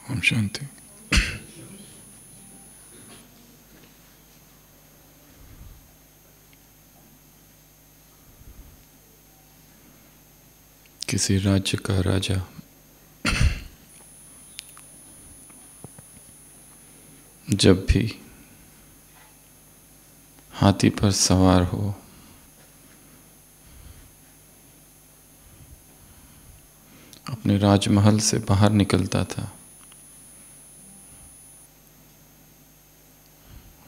ओम शांति। किसी राज्य का राजा जब भी हाथी पर सवार हो, अपने राजमहल से बाहर निकलता था।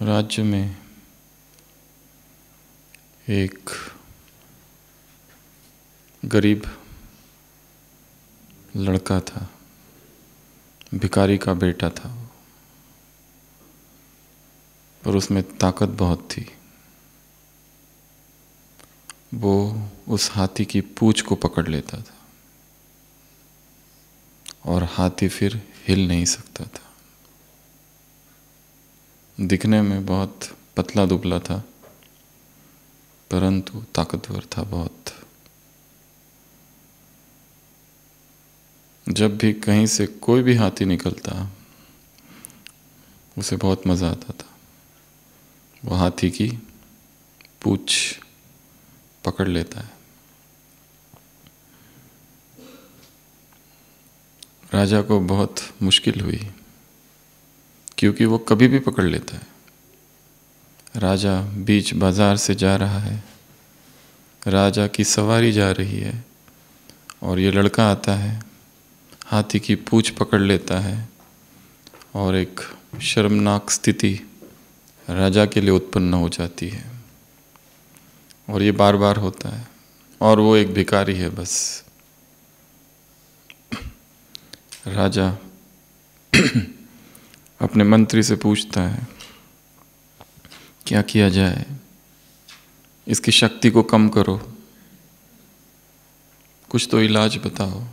राज्य में एक गरीब लड़का था, भिखारी का बेटा था, पर उसमें ताकत बहुत थी। वो उस हाथी की पूंछ को पकड़ लेता था और हाथी फिर हिल नहीं सकता था। दिखने में बहुत पतला दुबला था, परंतु ताकतवर था बहुत। जब भी कहीं से कोई भी हाथी निकलता, उसे बहुत मज़ा आता था। वो हाथी की पूंछ पकड़ लेता है। राजा को बहुत मुश्किल हुई, क्योंकि वो कभी भी पकड़ लेता है। राजा बीच बाजार से जा रहा है, राजा की सवारी जा रही है, और ये लड़का आता है, हाथी की पूंछ पकड़ लेता है, और एक शर्मनाक स्थिति राजा के लिए उत्पन्न हो जाती है। और ये बार बार होता है, और वो एक भिखारी है बस। राजा अपने मंत्री से पूछता है, क्या किया जाए, इसकी शक्ति को कम करो, कुछ तो इलाज बताओ।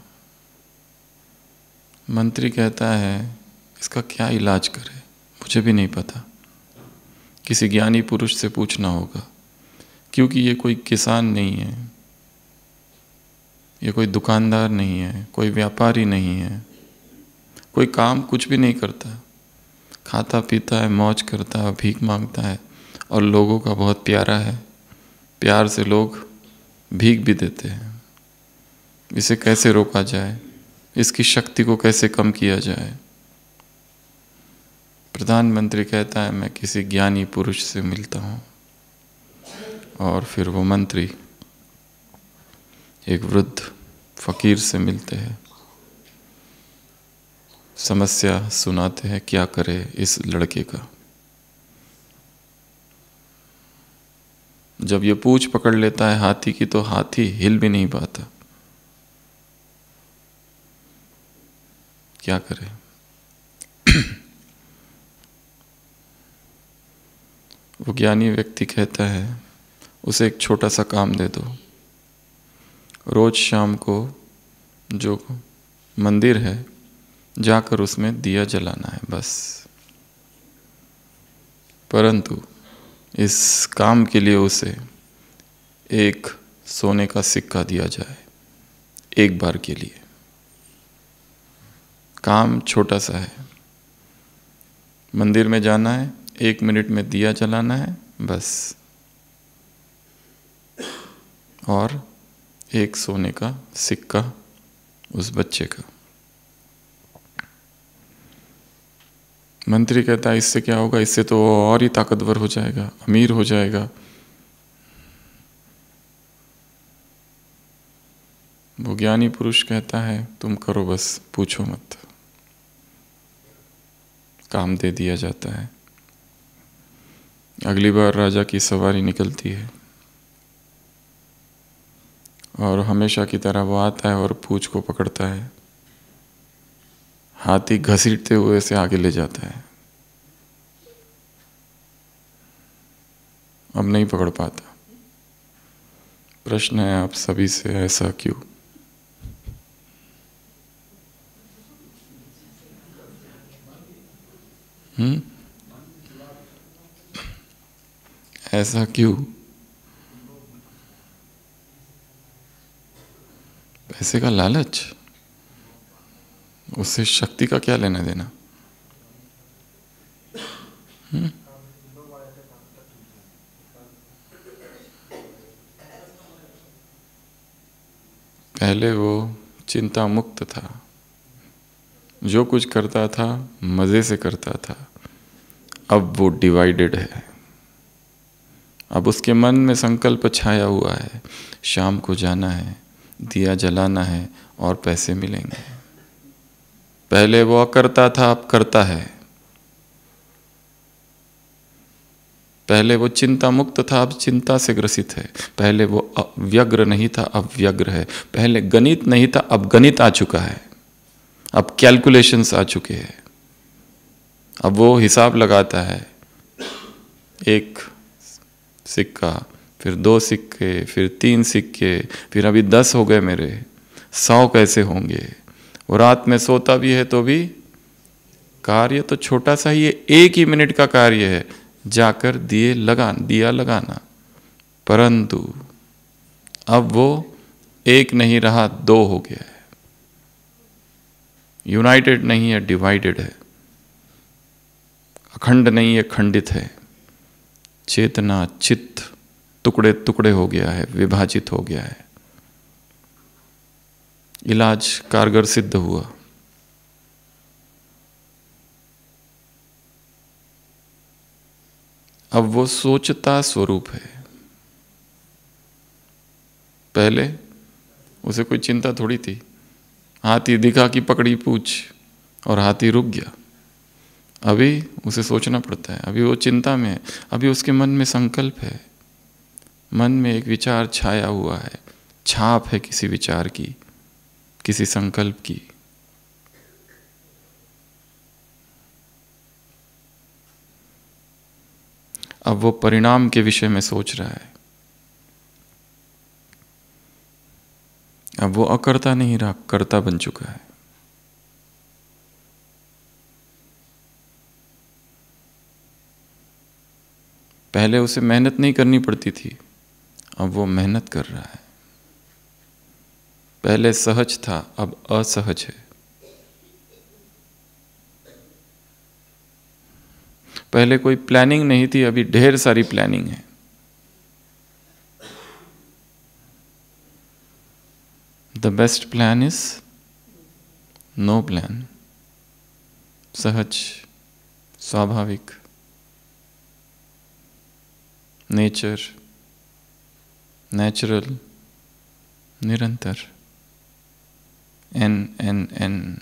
मंत्री कहता है, इसका क्या इलाज करे, मुझे भी नहीं पता, किसी ज्ञानी पुरुष से पूछना होगा, क्योंकि ये कोई किसान नहीं है, ये कोई दुकानदार नहीं है, कोई व्यापारी नहीं है, कोई काम कुछ भी नहीं करता, खाता पीता है, मौज करता है, भीख मांगता है, और लोगों का बहुत प्यारा है, प्यार से लोग भीख भी देते हैं। इसे कैसे रोका जाए, इसकी शक्ति को कैसे कम किया जाए। प्रधानमंत्री कहता है, मैं किसी ज्ञानी पुरुष से मिलता हूँ। और फिर वो मंत्री एक वृद्ध फकीर से मिलते हैं, समस्या सुनाते हैं, क्या करे इस लड़के का। जब ये पूंछ पकड़ लेता है हाथी की, तो हाथी हिल भी नहीं पाता। क्या करे। वो ज्ञानी व्यक्ति कहता है, उसे एक छोटा सा काम दे दो। रोज शाम को जो मंदिर है, जाकर उसमें दिया जलाना है, बस। परंतु इस काम के लिए उसे एक सोने का सिक्का दिया जाए, एक बार के लिए। काम छोटा सा है, मंदिर में जाना है, 1 मिनट में दिया जलाना है, बस। और एक सोने का सिक्का उस बच्चे का। मंत्री कहता है, इससे क्या होगा, इससे तो और ही ताकतवर हो जाएगा, अमीर हो जाएगा। वो ज्ञानी पुरुष कहता है, तुम करो बस, पूछो मत। काम दे दिया जाता है। अगली बार राजा की सवारी निकलती है, और हमेशा की तरह वो आता है और पूंछ को पकड़ता है। हाथी घसीटते हुए से आगे ले जाता है, अब नहीं पकड़ पाता। प्रश्न है आप सभी से, ऐसा क्यों? ऐसा क्यों? पैसे का लालच, उससे शक्ति का क्या लेना देना? पहले वो चिंता मुक्त था, जो कुछ करता था मज़े से करता था। अब वो डिवाइडेड है। अब उसके मन में संकल्प छाया हुआ है, शाम को जाना है, दिया जलाना है और पैसे मिलेंगे। पहले वो अकर्ता था, अब करता है। पहले वो चिंता मुक्त था, अब चिंता से ग्रसित है। पहले वो व्यग्र नहीं था, अब व्यग्र है। पहले गणित नहीं था, अब गणित आ चुका है। अब कैलकुलेशंस आ चुके हैं। अब वो हिसाब लगाता है, एक सिक्का, फिर 2 सिक्के, फिर 3 सिक्के, फिर अभी 10 हो गए मेरे, 100 कैसे होंगे। वो रात में सोता भी है तो भी कार्य तो छोटा सा ही है, 1 ही मिनट का कार्य है, जाकर दिया लगाना। परंतु अब वो एक नहीं रहा, 2 हो गया है। यूनाइटेड नहीं है, डिवाइडेड है। अखंड नहीं है, खंडित है। चेतना चित्त टुकड़े टुकड़े हो गया है, विभाजित हो गया है। इलाज कारगर सिद्ध हुआ। अब वो सोचता स्वरूप है। पहले उसे कोई चिंता थोड़ी थी। हाथी दिखा कि पकड़ी पूछ और हाथी रुक गया। अभी उसे सोचना पड़ता है, अभी वो चिंता में है, अभी उसके मन में संकल्प है, मन में एक विचार छाया हुआ है, छाप है किसी विचार की, किसी संकल्प की। अब वो परिणाम के विषय में सोच रहा है। अब वो अकर्ता नहीं रहा, कर्ता बन चुका है। पहले उसे मेहनत नहीं करनी पड़ती थी, अब वो मेहनत कर रहा है। पहले सहज था, अब असहज है। पहले कोई प्लानिंग नहीं थी, अभी ढेर सारी प्लानिंग है। The best plan is no plan. सहज, स्वाभाविक, नेचर, नेचुरल, निरंतर, एन।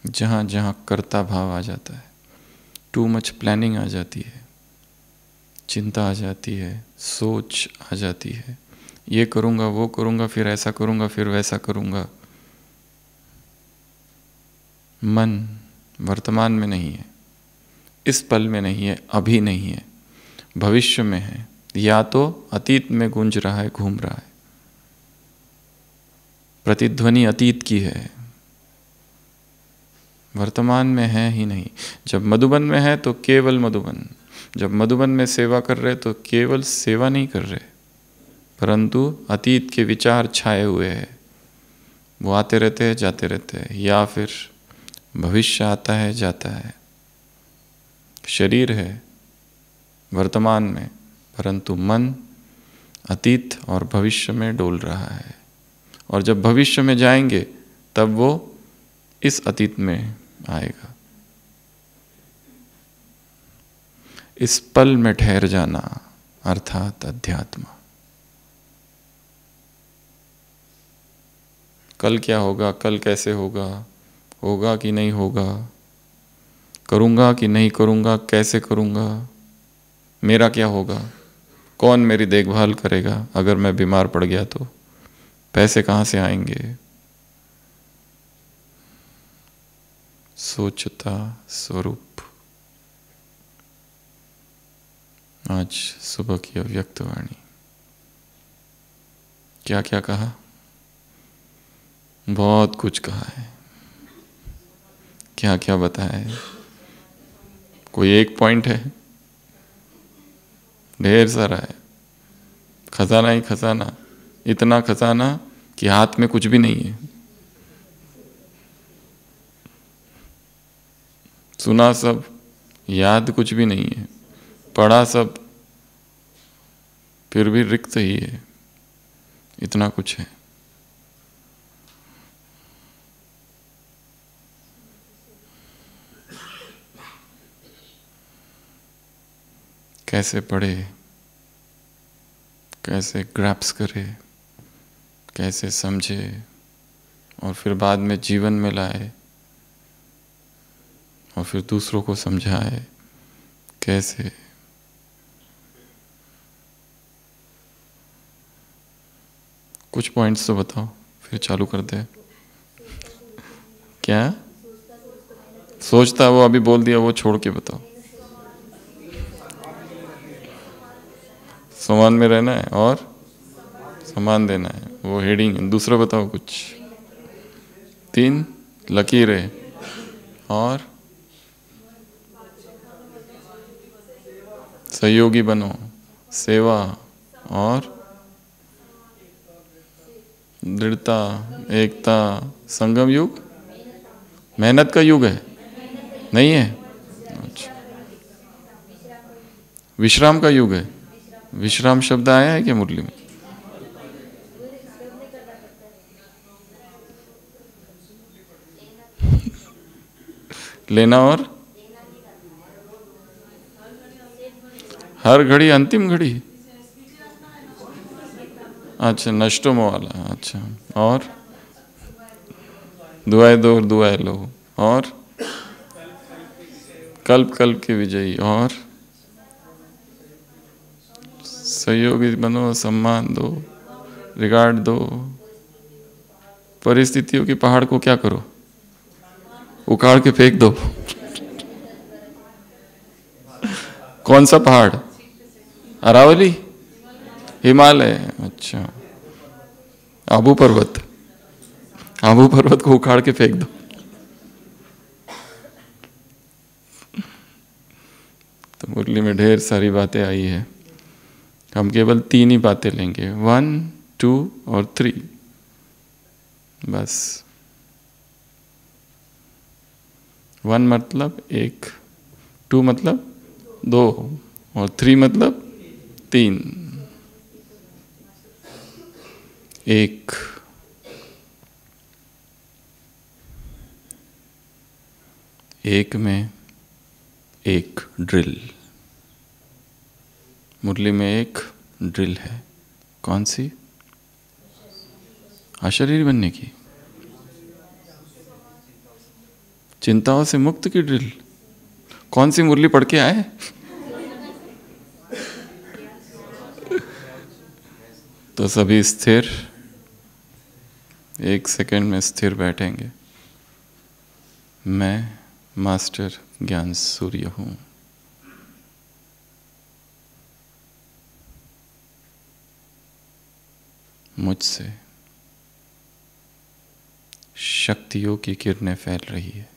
जहाँ जहाँ कर्ता भाव आ जाता है, टू मच प्लानिंग आ जाती है, चिंता आ जाती है, सोच आ जाती है, ये करूँगा वो करूँगा, फिर ऐसा करूँगा, फिर वैसा करूँगा। मन वर्तमान में नहीं है, इस पल में नहीं है, अभी नहीं है, भविष्य में है, या तो अतीत में गूंज रहा है, घूम रहा है। प्रतिध्वनि अतीत की है, वर्तमान में है ही नहीं। जब मधुबन में है तो केवल मधुबन, जब मधुबन में सेवा कर रहे तो केवल सेवा नहीं कर रहे, परंतु अतीत के विचार छाए हुए हैं, वो आते रहते हैं, जाते रहते हैं, या फिर भविष्य आता है, जाता है। शरीर है वर्तमान में, परंतु मन अतीत और भविष्य में डोल रहा है। और जब भविष्य में जाएंगे तब वो इस अतीत में आएगा। इस पल में ठहर जाना अर्थात अध्यात्म। कल क्या होगा, कल कैसे होगा, होगा कि नहीं होगा, करूँगा कि नहीं करूँगा, कैसे करूँगा, मेरा क्या होगा, कौन मेरी देखभाल करेगा, अगर मैं बीमार पड़ गया तो पैसे कहाँ से आएंगे। सोचता स्वरूप। आज सुबह की अव्यक्त वाणी। क्या क्या कहा, बहुत कुछ कहा है, क्या क्या बताया है। कोई एक पॉइंट है, ढेर सारा है। खजाना ही खजाना, इतना खजाना कि हाथ में कुछ भी नहीं है। सुना सब, याद कुछ भी नहीं है, पढ़ा सब, फिर भी रिक्त ही है। इतना कुछ है। कैसे पढ़े, कैसे ग्रैप्स करे, कैसे समझे और फिर बाद में जीवन में लाए और फिर दूसरों को समझाए, कैसे। कुछ पॉइंट्स तो बताओ, फिर चालू कर दे। क्या सोचता, वो अभी बोल दिया, वो छोड़ के बताओ। समान में रहना है और समान देना है, वो हेडिंग। दूसरा बताओ कुछ। 3 लकीरें और सहयोगी बनो, सेवा और दृढ़ता, एकता। संगम युग मेहनत का युग है, नहीं है? अच्छा, विश्राम का युग है। विश्राम शब्द आया है क्या मुरली में? लेना और हर घड़ी अंतिम घड़ी। अच्छा, नष्टों वाला। अच्छा, और दुआएं दो और दुआएं लो, और कल्प कल्प के विजयी, और सहयोगी बनो, सम्मान दो, रिगार्ड दो। परिस्थितियों के पहाड़ को क्या करो? उखाड़ के फेंक दो। कौन सा पहाड़? अरावली, हिमालय। अच्छा, आबू पर्वत। आबू पर्वत को उखाड़ के फेंक दो। तो मुरली में ढेर सारी बातें आई है, हम केवल 3 ही बातें लेंगे, 1, 2 और 3 बस। 1 मतलब 1, 2 मतलब 2 और 3 मतलब 3। 1 में एक ड्रिल। मुरली में एक ड्रिल है। कौन सी? अशरीरी बनने की, चिंताओं से मुक्त की ड्रिल। कौन सी मुरली पढ़ के आए? तो सभी स्थिर, 1 सेकंड में स्थिर बैठेंगे। मैं मास्टर ज्ञान सूर्य हूं। मुझसे शक्तियों की किरणें फैल रही है।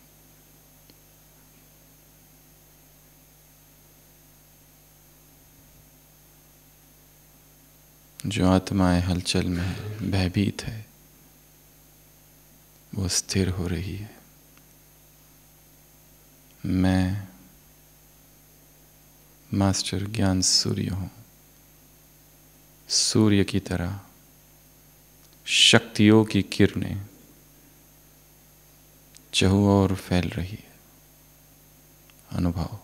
जो आत्माएं हलचल में है, भयभीत है, वो स्थिर हो रही है। मैं मास्टर ज्ञान सूर्य हूं। सूर्य की तरह शक्तियों की किरणें चहुओर फैल रही है। अनुभव।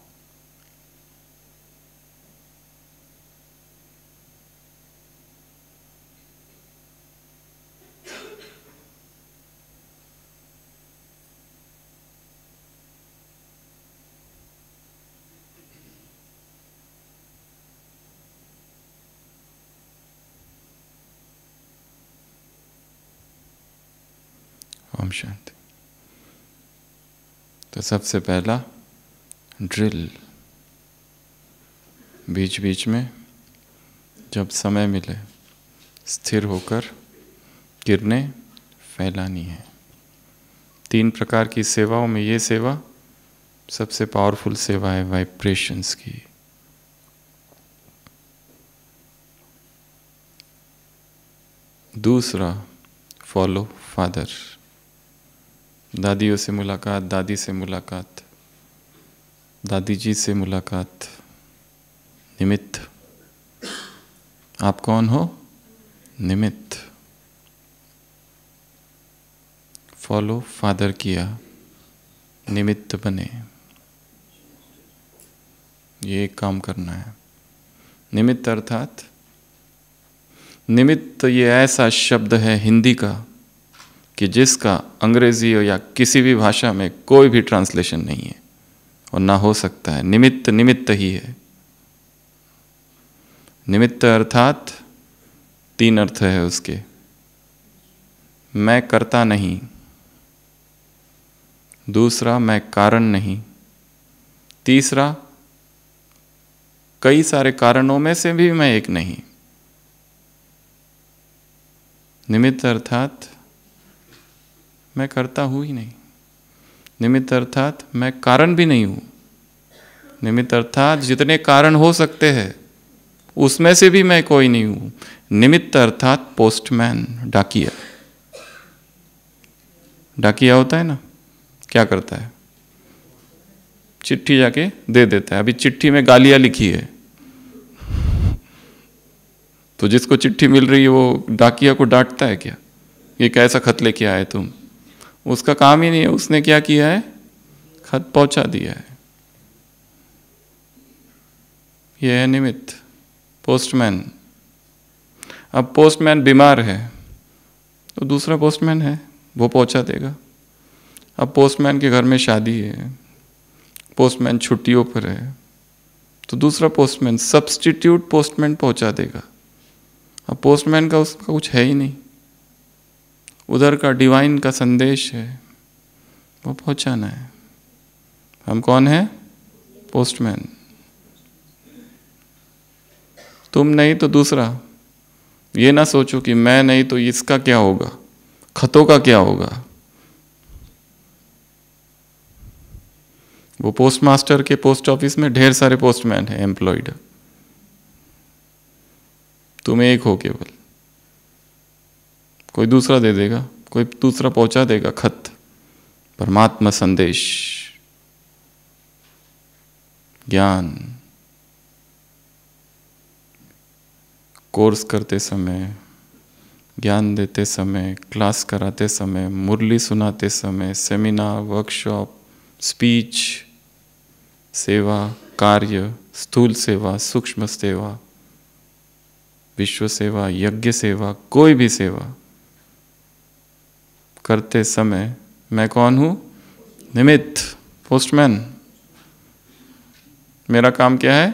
ओम शांति। तो सबसे पहला ड्रिल, बीच बीच में जब समय मिले स्थिर होकर किरणें फैलानी है। 3 प्रकार की सेवाओं में ये सेवा सबसे पावरफुल सेवा है, वाइब्रेशंस की। दूसरा, फॉलो फादर। दादियों से मुलाकात, दादी से मुलाकात, दादी जी से मुलाकात, निमित्त। आप कौन हो? निमित्त। फॉलो फादर किया, निमित्त बने। ये एक काम करना है। निमित्त अर्थात, निमित्त ये ऐसा शब्द है हिंदी का कि जिसका अंग्रेजी या किसी भी भाषा में कोई भी ट्रांसलेशन नहीं है और ना हो सकता है। निमित्त निमित्त ही है। निमित्त अर्थात 3 अर्थ है उसके। मैं करता नहीं, दूसरा मैं कारण नहीं, तीसरा कई सारे कारणों में से भी मैं एक नहीं। निमित्त अर्थात मैं करता हूं ही नहीं। निमित्त अर्थात मैं कारण भी नहीं हूं। निमित्त अर्थात जितने कारण हो सकते हैं उसमें से भी मैं कोई नहीं हूं। निमित्त अर्थात पोस्टमैन, डाकिया। डाकिया होता है ना, क्या करता है? चिट्ठी जाके दे देता है। अभी चिट्ठी में गालियां लिखी है तो जिसको चिट्ठी मिल रही है वो डाकिया को डांटता है क्या? ये कैसा खत लेके आए तुम? उसका काम ही नहीं है। उसने क्या किया है? खत पहुंचा दिया है। यह है निमित्त, पोस्टमैन। अब पोस्टमैन बीमार है तो दूसरा पोस्टमैन है, वो पहुंचा देगा। अब पोस्टमैन के घर में शादी है, पोस्टमैन छुट्टियों पर है तो दूसरा पोस्टमैन, सब्स्टिट्यूट पोस्टमैन पहुंचा देगा। अब पोस्टमैन का उसका कुछ है ही नहीं। उधर का डिवाइन का संदेश है, वो पहुंचाना है। हम कौन है? पोस्टमैन। तुम नहीं तो दूसरा। ये ना सोचो कि मैं नहीं तो इसका क्या होगा, खतों का क्या होगा। वो पोस्ट मास्टर के पोस्ट ऑफिस में ढेर सारे पोस्टमैन हैं एम्प्लॉयड, तुम एक हो केवल। कोई दूसरा दे देगा, कोई दूसरा पहुंचा देगा खत, परमात्मा संदेश, ज्ञान। कोर्स करते समय, ज्ञान देते समय, क्लास कराते समय, मुरली सुनाते समय, सेमिनार, वर्कशॉप, स्पीच, सेवा, कार्य, स्थूल सेवा, सूक्ष्म सेवा, विश्व सेवा, यज्ञ सेवा, कोई भी सेवा करते समय मैं कौन हूं? निमित्त, पोस्टमैन। मेरा काम क्या है?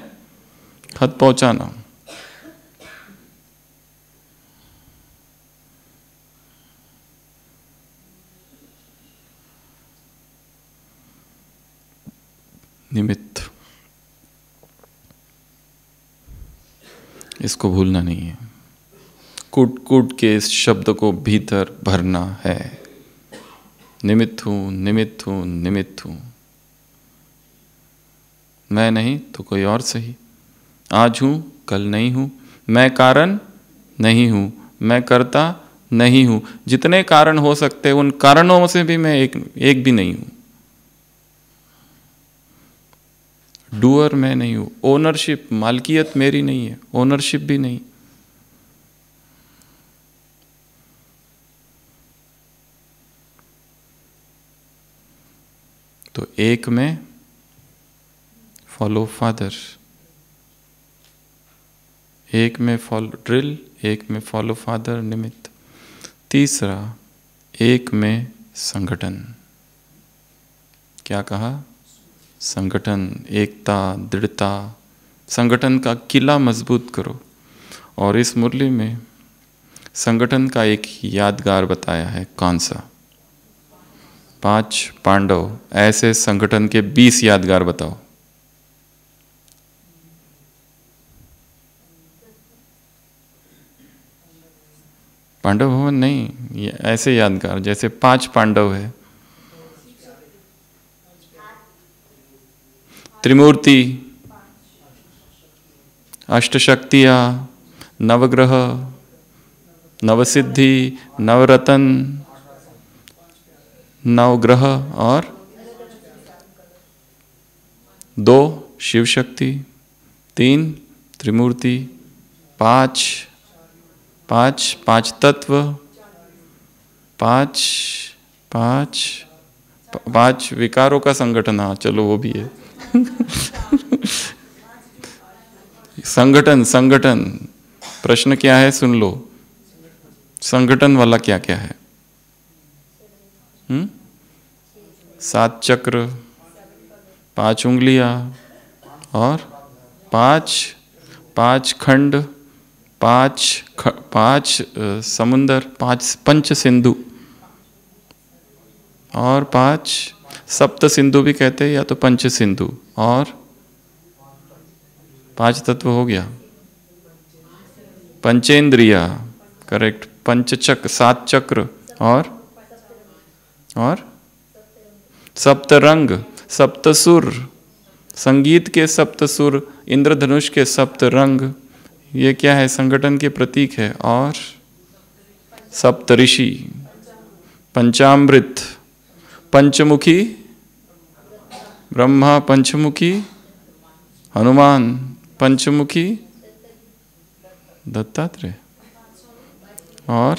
खत पहुंचाना। निमित्त, इसको भूलना नहीं है। कूट कूट के इस शब्द को भीतर भरना है। निमित्त हूं, निमित्त हूं, निमित्त हूं। मैं नहीं तो कोई और सही। आज हूं, कल नहीं हूं। मैं कारण नहीं हूं, मैं कर्ता नहीं हूं। जितने कारण हो सकते हैं उन कारणों से भी मैं एक भी नहीं हूं। डूअर मैं नहीं हूं। ओनरशिप, मालकियत मेरी नहीं है, ओनरशिप भी नहीं। तो एक में फॉलो फादर, एक में फॉलो ड्रिल, एक में फॉलो फादर, निमित्त। तीसरा, एक में संगठन। क्या कहा? संगठन, एकता, दृढ़ता। संगठन का किला मजबूत करो। और इस मुरली में संगठन का एक यादगार बताया है। कौन सा? 5 पांडव। ऐसे संगठन के 20 यादगार बताओ। पांडव भवन नहीं, ऐसे यादगार जैसे 5 पांडव है। त्रिमूर्ति, अष्टशक्तियाँ, नवग्रह, नवसिद्धि, नवरतन, नवग्रह और 2 शिव शक्ति, 3 त्रिमूर्ति, 5 तत्व, 5 विकारों का संगठन। हाँ चलो वो भी है। संगठन प्रश्न क्या है सुन लो। संगठन वाला क्या क्या है? 7 चक्र, 5 उंगलियां और 5 खंड, 5 समुंदर, 5 पंच सिंधु और 5 सप्त सिंधु भी कहते हैं या तो पंच सिंधु, और 5 तत्व हो गया। पंचेंद्रिया करेक्ट, पंचचक्र 7 चक्र और सप्तरंग, सप्तसुर, संगीत के सप्तसुर, इंद्रधनुष के सप्तरंग, ये क्या है? संगठन के प्रतीक है। और सप्तऋषि, पंचामृत, पंचमुखी ब्रह्मा, पंचमुखी हनुमान, पंचमुखी दत्तात्रेय, और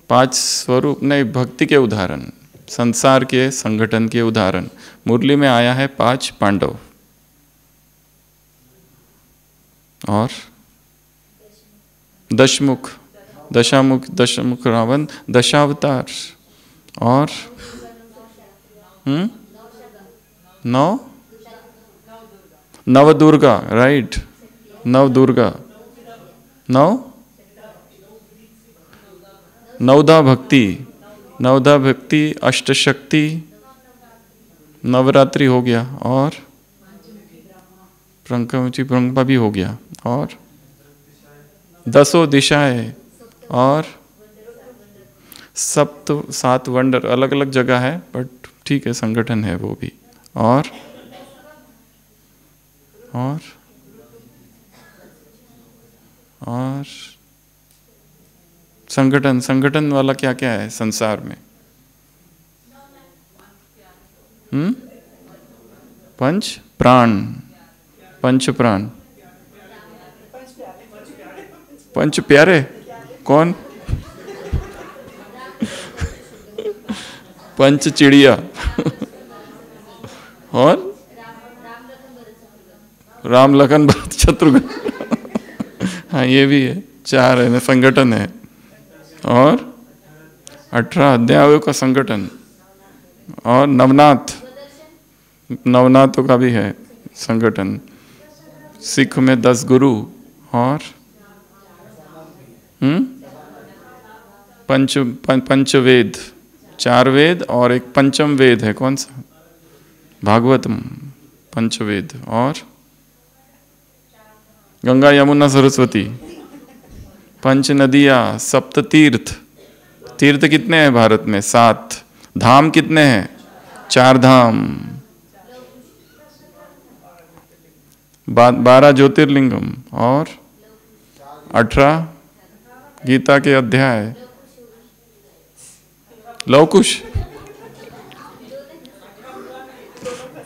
5 स्वरूप नहीं, भक्ति के उदाहरण, संसार के संगठन के उदाहरण। मुरली में आया है 5 पांडव और दशमुख रावण, दशावतार, और 9 नवदुर्गा, राइट, नवदुर्गा, 9 नवदा भक्ति, अष्टशक्ति, नवरात्रि हो गया, और पंचमुखी ब्रह्मा भी हो गया, और 10 दिशाएं, और 7 वंडर, अलग अलग जगह है बट ठीक है, संगठन है वो भी। और संगठन वाला क्या क्या है संसार में? पंच प्राण, पंच प्यारे कौन? पंच चिड़िया और राम लखन भरत शत्रुघ्न। हाँ ये भी है, 4 है ना, संगठन है। और 18 अध्यायों का संगठन, और नवनाथों का भी है संगठन। सिख में 10 गुरु, और पंचवेद, 4 वेद और एक पंचम वेद है, कौन सा? भागवतम, पंचवेद। और गंगा यमुना सरस्वती, 5 नदियाँ, 7 तीर्थ। तीर्थ कितने हैं भारत में? 7। धाम कितने हैं? 4 धाम। 12 ज्योतिर्लिंगम, और 18 गीता के अध्याय। लवकुश,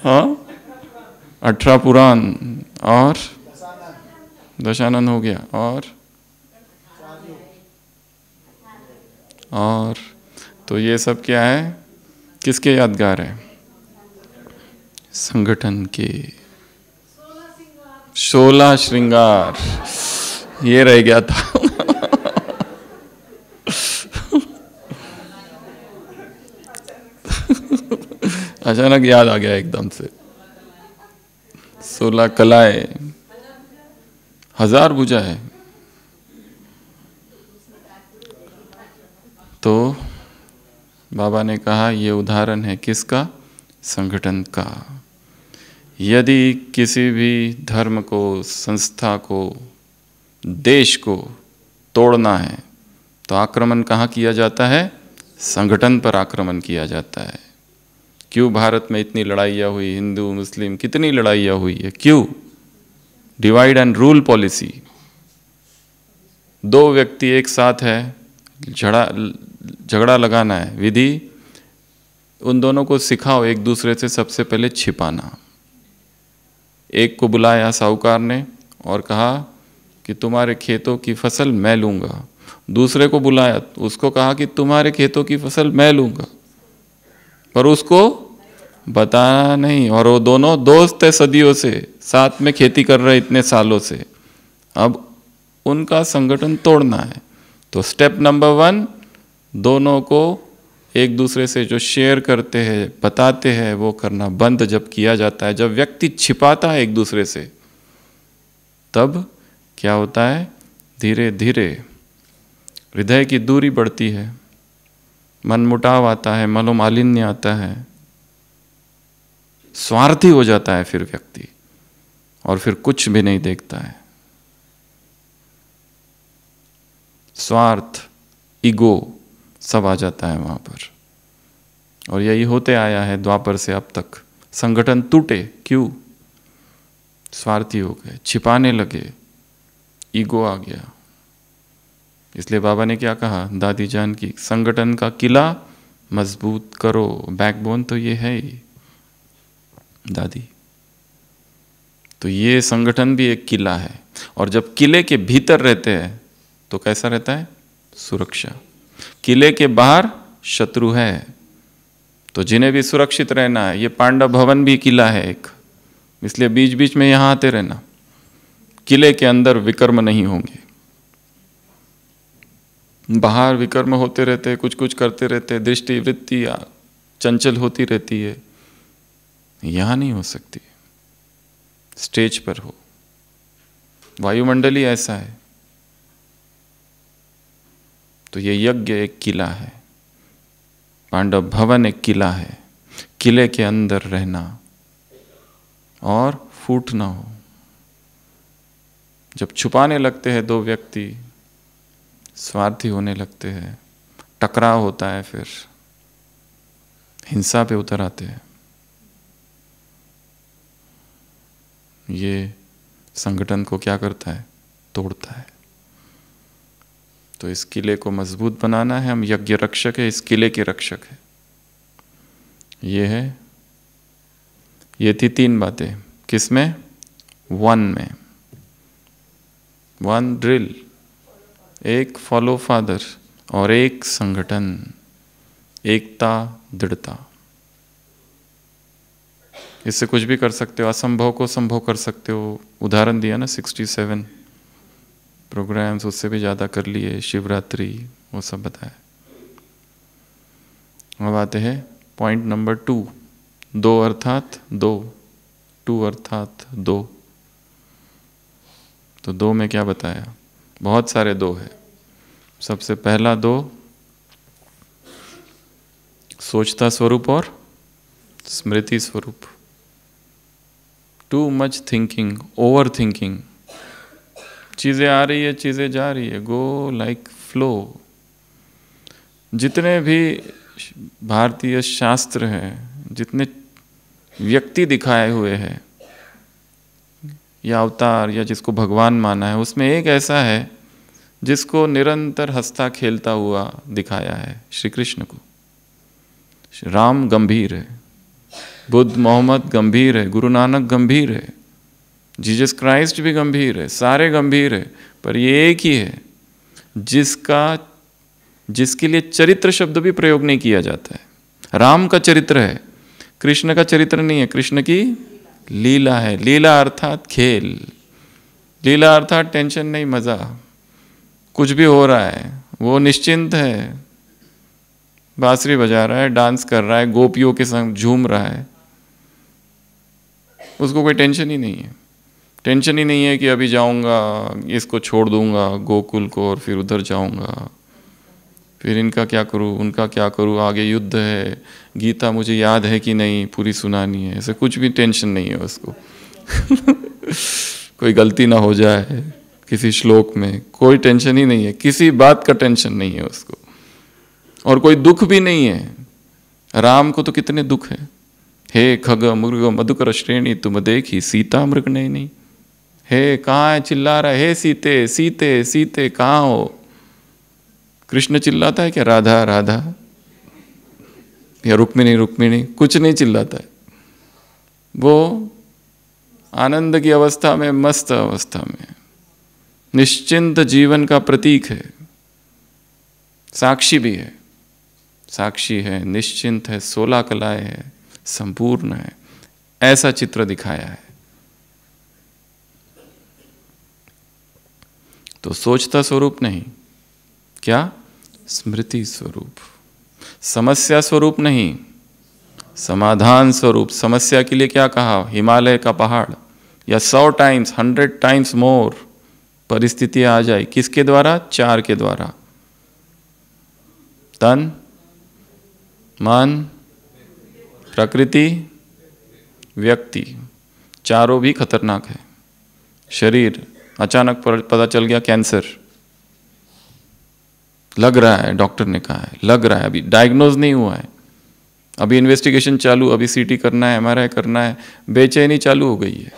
हाँ 18 पुराण, और दशानन हो गया, और तो ये सब क्या है? किसके यादगार है? संगठन के 16 श्रृंगार। ये रह गया था। अचानक याद आ गया एकदम से। 16 कलाएं, 1000 भुजाएं। तो बाबा ने कहा ये उदाहरण है किसका? संगठन का। यदि किसी भी धर्म को, संस्था को, देश को तोड़ना है तो आक्रमण कहाँ किया जाता है? संगठन पर आक्रमण किया जाता है। क्यों भारत में इतनी लड़ाइयाँ हुई? हिंदू मुस्लिम कितनी लड़ाइयाँ हुई है, क्यों? Divide and rule policy. दो व्यक्ति एक साथ है, झगड़ा लगाना है, विधि उन दोनों को सिखाओ एक दूसरे से सबसे पहले छिपाना। एक को बुलाया साहूकार ने और कहा कि तुम्हारे खेतों की फसल मैं लूँगा। दूसरे को बुलाया, उसको कहा कि तुम्हारे खेतों की फसल मैं लूँगा, पर उसको बताना नहीं। और वो दोनों दोस्त है, सदियों से साथ में खेती कर रहे इतने सालों से। अब उनका संगठन तोड़ना है तो स्टेप नंबर 1, दोनों को एक दूसरे से जो शेयर करते हैं, बताते हैं, वो करना बंद जब किया जाता है, जब व्यक्ति छिपाता है एक दूसरे से, तब क्या होता है, धीरे धीरे हृदय की दूरी बढ़ती है, मनमुटाव आता है, मनोमालिन्य आता है, स्वार्थी हो जाता है फिर व्यक्ति, और फिर कुछ भी नहीं देखता है। स्वार्थ, ईगो सब आ जाता है वहां पर, और यही होते आया है द्वापर से अब तक। संगठन टूटे, क्यों? स्वार्थी हो गए, छिपाने लगे, ईगो आ गया। इसलिए बाबा ने क्या कहा दादी जान की, संगठन का किला मजबूत करो। बैकबोन तो ये है ही दादी। तो ये संगठन भी एक किला है, और जब किले के भीतर रहते हैं तो कैसा रहता है? सुरक्षा। किले के बाहर शत्रु है, तो जिन्हें भी सुरक्षित रहना है, ये पांडव भवन भी किला है एक, इसलिए बीच बीच में यहां आते रहना। किले के अंदर विकर्म नहीं होंगे, बाहर विकर्म होते रहते, कुछ कुछ करते रहते, दृष्टि वृत्ति चंचल होती रहती है, यहां नहीं हो सकती। स्टेज पर हो। वायुमंडल ही ऐसा है। तो ये यज्ञ एक किला है, पांडव भवन एक किला है। किले के अंदर रहना और फूट ना हो। जब छुपाने लगते हैं दो व्यक्ति, स्वार्थी होने लगते हैं, टकराव होता है, फिर हिंसा पे उतर आते हैं। ये संगठन को क्या करता है? तोड़ता है। तो इस किले को मजबूत बनाना है। हम यज्ञ रक्षक है, इस किले के रक्षक है। ये थी 3 बातें। किसमें? 1 में। 1 ड्रिल, एक फॉलो फादर, और एक संगठन, एकता, दृढ़ता। इससे कुछ भी कर सकते हो, असंभव को संभव कर सकते हो। उदाहरण दिया ना, 67 प्रोग्राम्स, उससे भी ज़्यादा कर लिए, शिवरात्रि, वो सब बताया। अब आते हैं पॉइंट नंबर 2, 2 अर्थात 2, 2 अर्थात 2। तो 2 में क्या बताया? बहुत सारे 2 है। सबसे पहला 2, सोचता स्वरूप और स्मृति स्वरूप। Too much thinking, over thinking. चीज़ें आ रही है, चीज़ें जा रही है, गो लाइक फ्लो। जितने भी भारतीय शास्त्र हैं, जितने व्यक्ति दिखाए हुए हैं या अवतार या जिसको भगवान माना है, उसमें एक ऐसा है जिसको निरंतर हंसता खेलता हुआ दिखाया है, श्री कृष्ण को। राम गंभीर है, बुद्ध मोहम्मद गंभीर है, गुरु नानक गंभीर है, जीसस क्राइस्ट भी गंभीर है, सारे गंभीर है, पर ये एक ही है जिसके लिए चरित्र शब्द भी प्रयोग नहीं किया जाता है। राम का चरित्र है, कृष्ण का चरित्र नहीं है। कृष्ण की लीला है। लीला अर्थात खेल, लीला अर्थात टेंशन नहीं, मजा। कुछ भी हो रहा है, वो निश्चिंत है, बांसुरी बजा रहा है, डांस कर रहा है, गोपियों के संग झूम रहा है, उसको कोई टेंशन ही नहीं है। टेंशन ही नहीं है कि अभी जाऊंगा, इसको छोड़ दूंगा गोकुल को और फिर उधर जाऊंगा, फिर इनका क्या करूं, उनका क्या करूं, आगे युद्ध है, गीता मुझे याद है कि नहीं, पूरी सुनानी है। ऐसे कुछ भी टेंशन नहीं है उसको। कोई गलती ना हो जाए किसी श्लोक में, कोई टेंशन ही नहीं है, किसी बात का टेंशन नहीं है उसको, और कोई दुख भी नहीं है। राम को तो कितने दुख है। हे खग मृग मधुकर श्रेणी तुम देखी, सीता मृग नहीं। हे कहाँ है, चिल्ला रहा है, हे सीते सीते सीते कहाँ हो। कृष्ण चिल्लाता है क्या राधा राधा, या रुक्मिणी रुक्मिणी, कुछ नहीं चिल्लाता है। वो आनंद की अवस्था में, मस्त अवस्था में, निश्चिंत जीवन का प्रतीक है, साक्षी भी है, साक्षी है, निश्चिंत है, 16 कलाएं है, संपूर्ण है, ऐसा चित्र दिखाया है। तो सोचता स्वरूप नहीं, क्या? स्मृति स्वरूप। समस्या स्वरूप नहीं, समाधान स्वरूप। समस्या के लिए क्या कहा? हिमालय का पहाड़, या 100 टाइम्स 100 टाइम्स मोर परिस्थिति आ जाए। किसके द्वारा? 4 के द्वारा, तन, मन, प्रकृति, व्यक्ति। चारों भी खतरनाक है। शरीर, अचानक पता चल गया कैंसर, लग रहा है, डॉक्टर ने कहा है लग रहा है, अभी डायग्नोज नहीं हुआ है, अभी इन्वेस्टिगेशन चालू, अभी सीटी करना है, एमआरआई करना है, बेचैनी चालू हो गई है।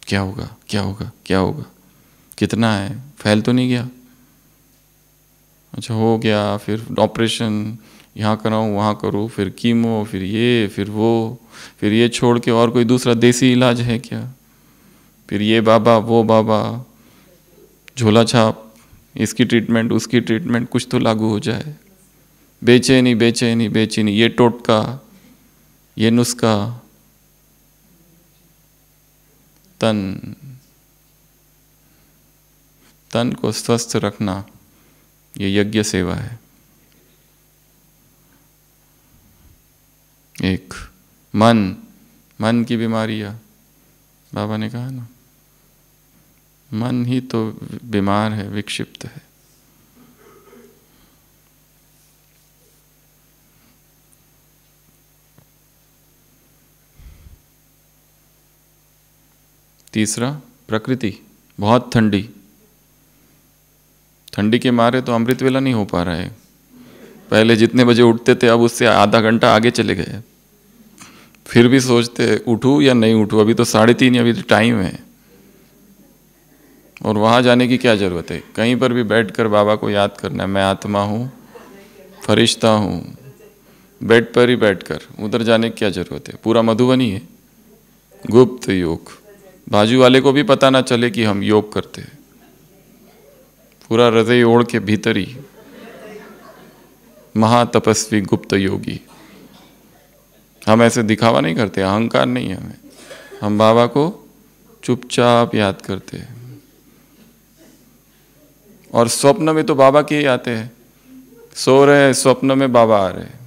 क्या होगा, क्या होगा, क्या होगा, कितना है, फैल तो नहीं गया? अच्छा हो गया, फिर ऑपरेशन यहाँ कराऊँ वहाँ करूँ, फिर कीमो, फिर ये, फिर वो, फिर ये छोड़ के और कोई दूसरा देसी इलाज है क्या? फिर ये बाबा वो बाबा, झोला छाप, इसकी ट्रीटमेंट उसकी ट्रीटमेंट, कुछ तो लागू हो जाए। बेचैनी बेचैनी बेचैनी, ये टोटका, ये नुस्खा। तन को स्वस्थ रखना, ये यज्ञ सेवा है। एक मन की बीमारियां, बाबा ने कहा ना, मन ही तो बीमार है, विक्षिप्त है। तीसरा, प्रकृति बहुत ठंडी, ठंडी के मारे तो अमृत वेला नहीं हो पा रहा है। पहले जितने बजे उठते थे अब उससे आधा घंटा आगे चले गए। फिर भी सोचते उठूं या नहीं उठूं, अभी तो 3:30, अभी तो टाइम है। और वहाँ जाने की क्या ज़रूरत है? कहीं पर भी बैठकर बाबा को याद करना है, मैं आत्मा हूँ, फरिश्ता हूँ, बेड पर ही बैठकर। उधर जाने की क्या ज़रूरत है? पूरा मधुबनी है, गुप्त योग, बाजू वाले को भी पता ना चले कि हम योग करते हैं। पूरा हृदय ओढ़ के भीतर ही महातपस्वी गुप्त योगी। हम ऐसे दिखावा नहीं करते, अहंकार नहीं है हमें, हम बाबा को चुपचाप याद करते हैं। और स्वप्न में तो बाबा के ही आते हैं, सो रहे हैं स्वप्न में बाबा आ रहे हैं।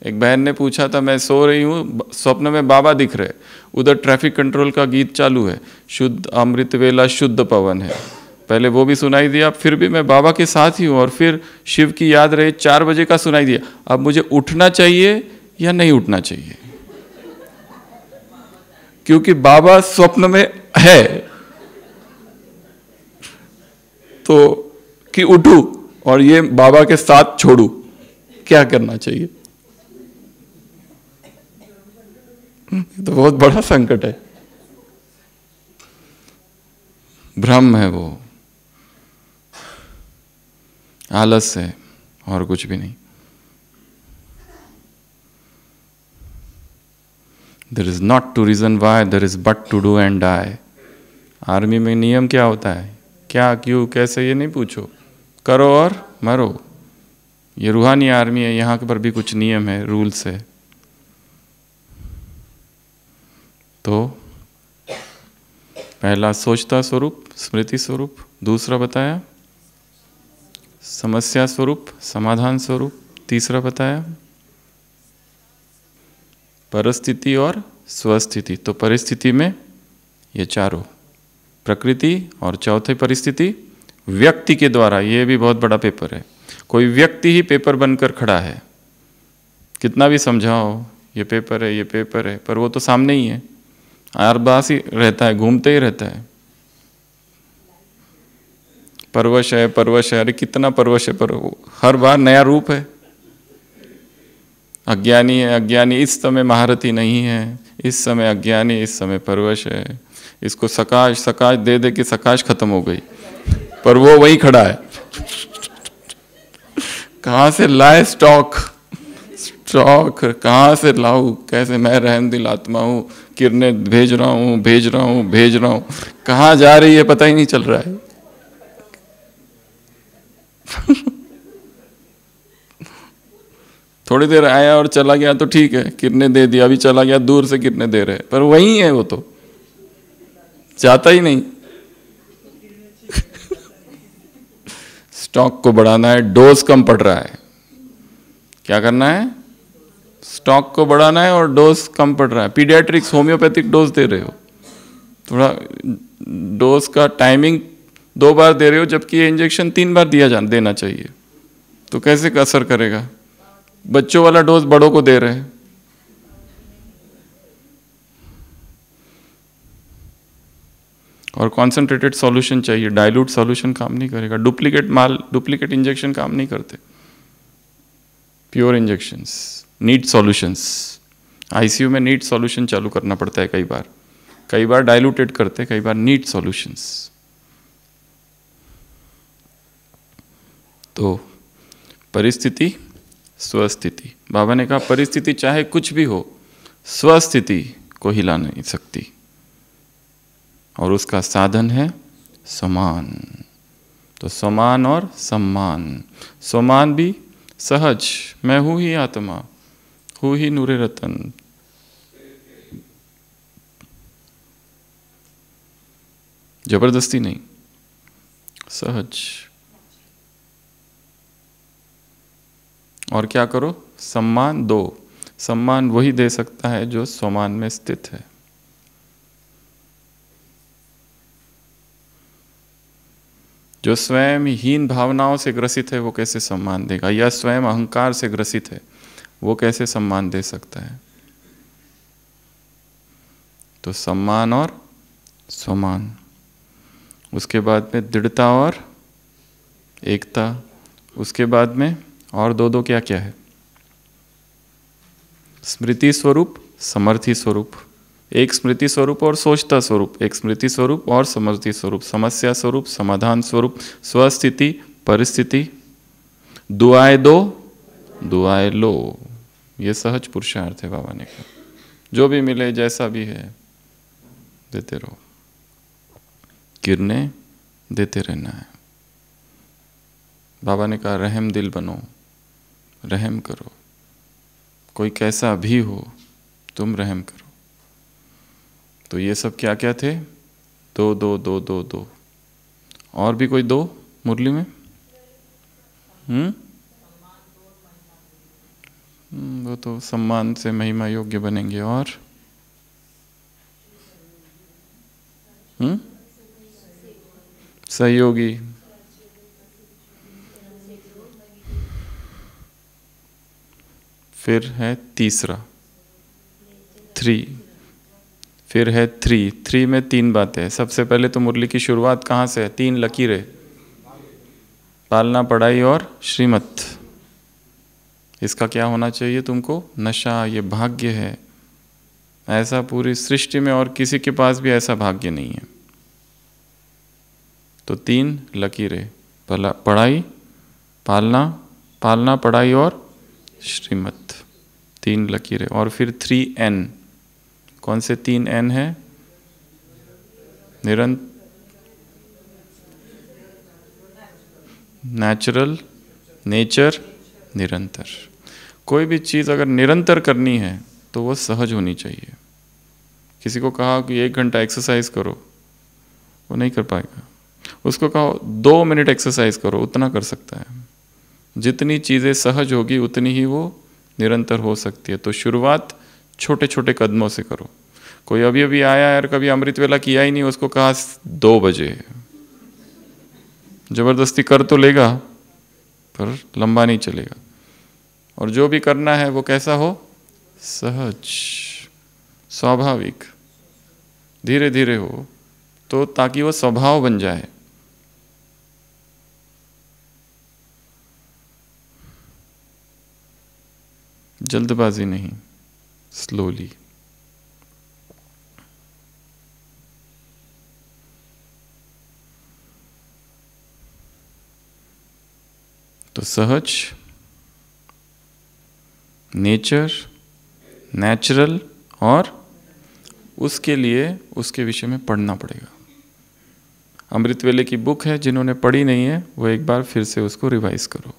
एक बहन ने पूछा था, मैं सो रही हूँ स्वप्न में बाबा दिख रहे, उधर ट्रैफिक कंट्रोल का गीत चालू है, शुद्ध अमृत वेला शुद्ध पवन है, पहले वो भी सुनाई दिया, फिर भी मैं बाबा के साथ ही हूँ, और फिर शिव की याद रहे, 4 बजे का सुनाई दिया। अब मुझे उठना चाहिए या नहीं उठना चाहिए? क्योंकि बाबा स्वप्न में है, तो कि उठूं और ये बाबा के साथ छोड़ू, क्या करना चाहिए? तो बहुत बड़ा संकट है, भ्रम है, वो आलस है और कुछ भी नहीं। There is not to reason why, there is but to do and die। Army में नियम क्या होता है? क्या, क्यों, कैसे, ये नहीं पूछो, करो और मरो। ये रूहानी आर्मी है, यहाँ पर भी कुछ नियम है, रूल्स है। तो पहला सोचता स्वरूप, स्मृति स्वरूप। दूसरा बताया समस्या स्वरूप, समाधान स्वरूप। तीसरा बताया परिस्थिति और स्वस्थिति। तो परिस्थिति में ये चारों, प्रकृति, और चौथे परिस्थिति व्यक्ति के द्वारा। ये भी बहुत बड़ा पेपर है, कोई व्यक्ति ही पेपर बनकर खड़ा है। कितना भी समझाओ ये पेपर है, ये पेपर है, पर वो तो सामने ही है, आरबास ही रहता है, घूमते ही रहता है। परवश है, परवश है, अरे कितना परवश है, पर हर बार नया रूप है। अज्ञानी है, अज्ञानी इस समय महारथी नहीं है, इस समय अज्ञानी, इस समय परवश है। इसको सकाश सकाश दे दे के सकाश खत्म हो गई, पर वो वहीं खड़ा है। कहाँ से लाए स्टॉक, स्टॉक कहाँ से लाऊं, कैसे? मैं रहमदिल आत्मा हूँ, किरणें भेज रहा हूँ, भेज रहा हूँ, भेज रहा हूँ, कहाँ जा रही है पता ही नहीं चल रहा है। थोड़ी देर आया और चला गया तो ठीक है, किरणें दे दिया, अभी चला गया, दूर से किरणें दे रहे, पर वही है, वो तो जाता ही नहीं। स्टॉक को बढ़ाना है, डोज कम पड़ रहा है, क्या करना है? स्टॉक को बढ़ाना है और डोज कम पड़ रहा है। पीडियाट्रिक्स होम्योपैथिक डोज दे रहे हो, थोड़ा डोज का टाइमिंग 2 बार दे रहे हो, जबकि ये इंजेक्शन 3 बार देना चाहिए, तो कैसे असर करेगा? बच्चों वाला डोज बड़ों को दे रहे हैं। और कॉन्सेंट्रेटेड सॉल्यूशन चाहिए, डाइल्यूट सॉल्यूशन काम नहीं करेगा, डुप्लीकेट इंजेक्शन काम नहीं करते, pure injections, neat solutions. ICU में नीट सॉल्यूशन चालू करना पड़ता है, कई बार डाइल्यूटेड करते, कई बार नीट सॉल्यूशंस। तो परिस्थिति स्वस्थिति, बाबा ने कहा परिस्थिति चाहे कुछ भी हो, स्वस्थिति को हिला नहीं सकती, और उसका साधन है समान। तो समान और सम्मान, समान भी सहज, मैं हूं ही आत्मा, हूं ही नूरे रतन, जबरदस्ती नहीं, सहज। और क्या करो? सम्मान दो। सम्मान वही दे सकता है जो स्वमान में स्थित है। जो स्वयं हीन भावनाओं से ग्रसित है वो कैसे सम्मान देगा, या स्वयं अहंकार से ग्रसित है वो कैसे सम्मान दे सकता है? तो सम्मान और स्वमान, उसके बाद में दृढ़ता और एकता, उसके बाद में और दो क्या क्या है? स्मृति स्वरूप, समर्थी स्वरूप। एक स्मृति स्वरूप और सोचता स्वरूप, एक स्मृति स्वरूप और समर्थी स्वरूप, समस्या स्वरूप, समाधान स्वरूप, स्वस्थिति, परिस्थिति, दुआएं दो, दुआएं लो। ये सहज पुरुषार्थ है बाबा ने कहा। जो भी मिले, जैसा भी है, देते रहो, किरणें देते रहना है। बाबा ने कहा रहम दिल बनो, रहम करो, कोई कैसा भी हो तुम रहम करो। तो ये सब क्या क्या थे? दो दो दो दो दो। और भी कोई दो मुरली में? वो तो सम्मान से महिमा योग्य बनेंगे। और सहयोगी, फिर है तीसरा 3, फिर है 3 में 3 बातें। सबसे पहले तो मुरली की शुरुआत कहाँ से है? 3 लकीरें, पालना, पढ़ाई और श्रीमत। इसका क्या होना चाहिए तुमको? नशा, ये भाग्य है। ऐसा पूरी सृष्टि में और किसी के पास भी ऐसा भाग्य नहीं है। तो 3 लकीरें, पढ़ाई, पालना, पढ़ाई और श्रीमत, 3 लकीरें। और फिर 3N, कौन से 3N है? नेचुरल, नेचर, निरंतर। कोई भी चीज़ अगर निरंतर करनी है तो वो सहज होनी चाहिए। किसी को कहा कि 1 घंटा एक्सरसाइज करो, वो नहीं कर पाएगा। उसको कहो 2 मिनट एक्सरसाइज करो, उतना कर सकता है। जितनी चीज़ें सहज होगी उतनी ही वो निरंतर हो सकती है। तो शुरुआत छोटे छोटे कदमों से करो। कोई अभी अभी आया यार, कभी अमृत वेला किया ही नहीं, उसको कहा 2 बजे, जबरदस्ती कर तो लेगा पर लंबा नहीं चलेगा। और जो भी करना है वो कैसा हो? सहज, स्वाभाविक, धीरे धीरे हो, तो ताकि वो स्वभाव बन जाए। जल्दबाजी नहीं, स्लोली। तो सहज, नेचर, नेचुरल, और उसके लिए उसके विषय में पढ़ना पड़ेगा। अमृतवेले की बुक है, जिन्होंने पढ़ी नहीं है वो एक बार फिर से उसको रिवाइज करो।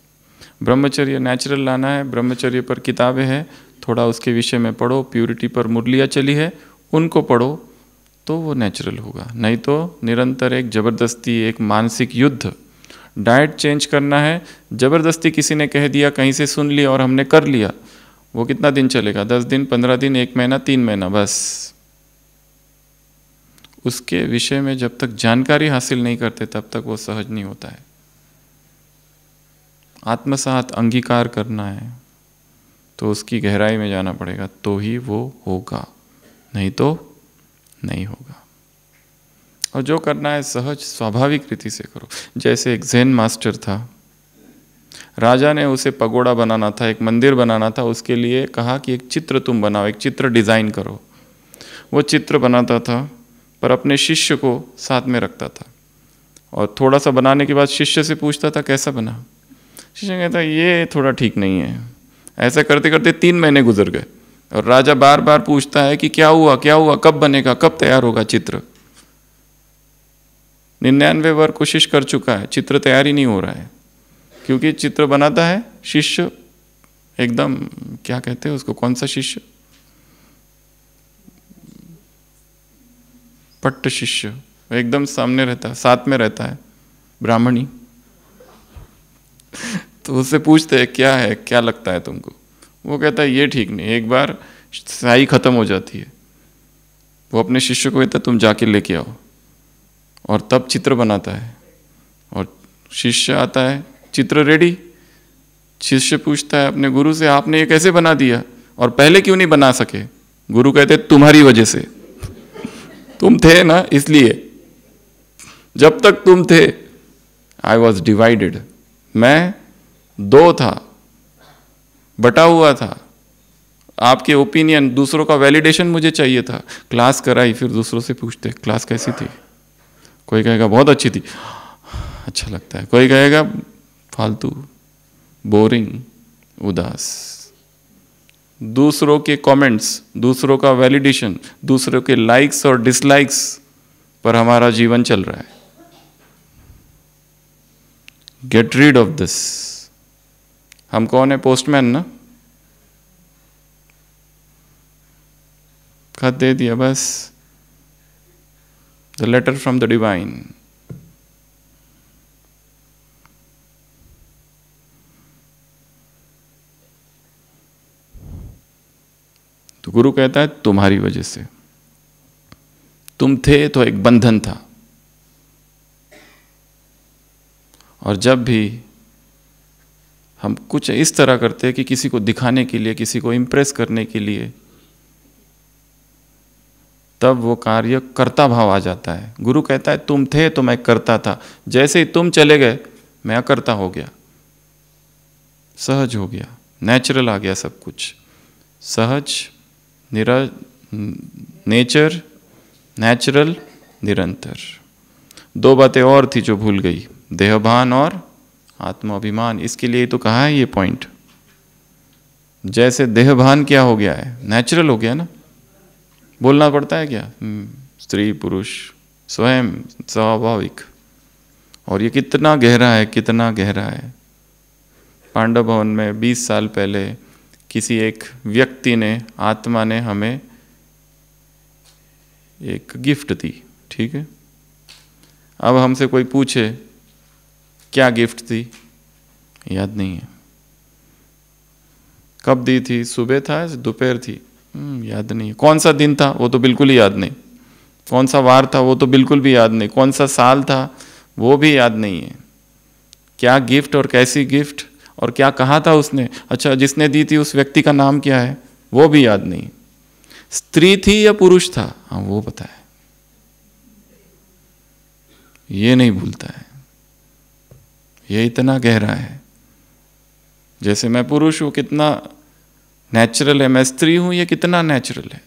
ब्रह्मचर्य नेचुरल लाना है, ब्रह्मचर्य पर किताबें हैं, थोड़ा उसके विषय में पढ़ो। प्यूरिटी पर मुरलियाँ चली है, उनको पढ़ो तो वो नेचुरल होगा। नहीं तो निरंतर एक जबरदस्ती, एक मानसिक युद्ध। डाइट चेंज करना है, जबरदस्ती किसी ने कह दिया, कहीं से सुन लिया और हमने कर लिया, वो कितना दिन चलेगा? 10 दिन, 15 दिन, 1 महीना, 3 महीना, बस। उसके विषय में जब तक जानकारी हासिल नहीं करते तब तक वो सहज नहीं होता है। आत्मसात अंगीकार करना है तो उसकी गहराई में जाना पड़ेगा, तो ही वो होगा, नहीं तो नहीं होगा। और जो करना है सहज स्वाभाविक रीति से करो। जैसे एक ज़ेन मास्टर था, राजा ने उसे पगोड़ा बनाना था, एक मंदिर बनाना था, उसके लिए कहा कि एक चित्र तुम बनाओ, एक चित्र डिज़ाइन करो। वो चित्र बनाता था पर अपने शिष्य को साथ में रखता था, और थोड़ा सा बनाने के बाद शिष्य से पूछता था कैसा बना। शिष्य कहता ये थोड़ा ठीक नहीं है। ऐसा करते करते 3 महीने गुजर गए और राजा बार बार पूछता है कि क्या हुआ, क्या हुआ, कब बनेगा, कब तैयार होगा चित्र। 99 बार कोशिश कर चुका है, चित्र तैयार ही नहीं हो रहा है। क्योंकि चित्र बनाता है शिष्य एकदम, क्या कहते हैं उसको, कौन सा शिष्य, पट्ट शिष्य, एकदम सामने रहता है, साथ में रहता है, ब्राह्मणी। तो उससे पूछते हैं क्या है, क्या लगता है तुमको। वो कहता है ये ठीक नहीं। एक बार स्याही खत्म हो जाती है, वो अपने शिष्य को कहता है तुम जाके लेके आओ, और तब चित्र बनाता है। और शिष्य आता है, चित्र रेडी। शिष्य पूछता है अपने गुरु से आपने ये कैसे बना दिया और पहले क्यों नहीं बना सके। गुरु कहते तुम्हारी वजह से, तुम थे ना इसलिए। जब तक तुम थे आई वॉज डिवाइडेड, मैं 2 था, बटा हुआ था। आपके ओपिनियन, दूसरों का वैलिडेशन मुझे चाहिए था। क्लास कराई, फिर दूसरों से पूछते क्लास कैसी थी। कोई कहेगा बहुत अच्छी थी, अच्छा लगता है। कोई कहेगा फालतू, बोरिंग, उदास। दूसरों के कमेंट्स, दूसरों का वैलिडेशन, दूसरों के लाइक्स और डिसलाइक्स पर हमारा जीवन चल रहा है। Get rid of this. हम कौन है? पोस्टमैन ना, खत दे दिया बस, the letter from the divine. तो गुरु कहता है तुम्हारी वजह से, तुम थे तो एक बंधन था। और जब भी हम कुछ इस तरह करते हैं कि किसी को दिखाने के लिए, किसी को इम्प्रेस करने के लिए, तब वो कार्य कर्ता भाव आ जाता है। गुरु कहता है तुम थे तो मैं करता था, जैसे ही तुम चले गए मैं अकर्ता हो गया, सहज हो गया, नेचुरल आ गया सब कुछ। सहज, नेचर, नेचुरल, निरंतर। 2 बातें और थी जो भूल गई, देहभान और आत्माभिमान। इसके लिए तो कहा है ये पॉइंट। जैसे देहभान क्या हो गया है, नेचुरल हो गया ना, बोलना पड़ता है क्या, स्त्री पुरुष स्वयं स्वाभाविक। और ये कितना गहरा है, कितना गहरा है। पांडव भवन में 20 साल पहले किसी एक व्यक्ति ने, आत्मा ने हमें एक गिफ्ट दी, ठीक है। अब हमसे कोई पूछे क्या गिफ्ट थी, याद नहीं है। कब दी थी, सुबह था, दोपहर थी, याद नहीं है। कौन सा दिन था, वो तो बिल्कुल ही याद नहीं। कौन सा वार था, वो तो बिल्कुल भी याद नहीं। कौन सा साल था, वो भी याद नहीं है। क्या गिफ्ट और कैसी गिफ्ट और क्या कहा था उसने, अच्छा जिसने दी थी उस व्यक्ति का नाम क्या है, वो भी याद नहीं। स्त्री थी या पुरुष था, हाँ वो पता है, ये नहीं भूलता है। ये इतना गहरा है। जैसे मैं पुरुष हूं, कितना नेचुरल है, मैं स्त्री हूं, ये कितना नेचुरल है।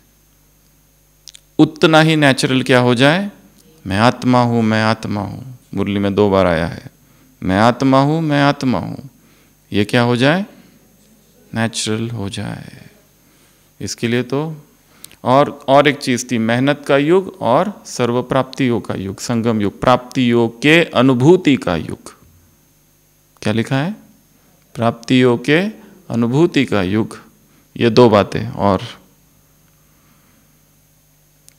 उतना ही नेचुरल क्या हो जाए, मैं आत्मा हूं, मैं आत्मा हूं। मुरली में 2 बार आया है, मैं आत्मा हूं, मैं आत्मा हूं। ये क्या हो जाए, नेचुरल हो जाए। इसके लिए तो और एक चीज थी, मेहनत का युग और सर्व प्राप्ति योग का युग, संगम युग, प्राप्ति योग के अनुभूति का युग। क्या लिखा है, प्राप्ति योग के अनुभूति का युग। ये 2 बातें। और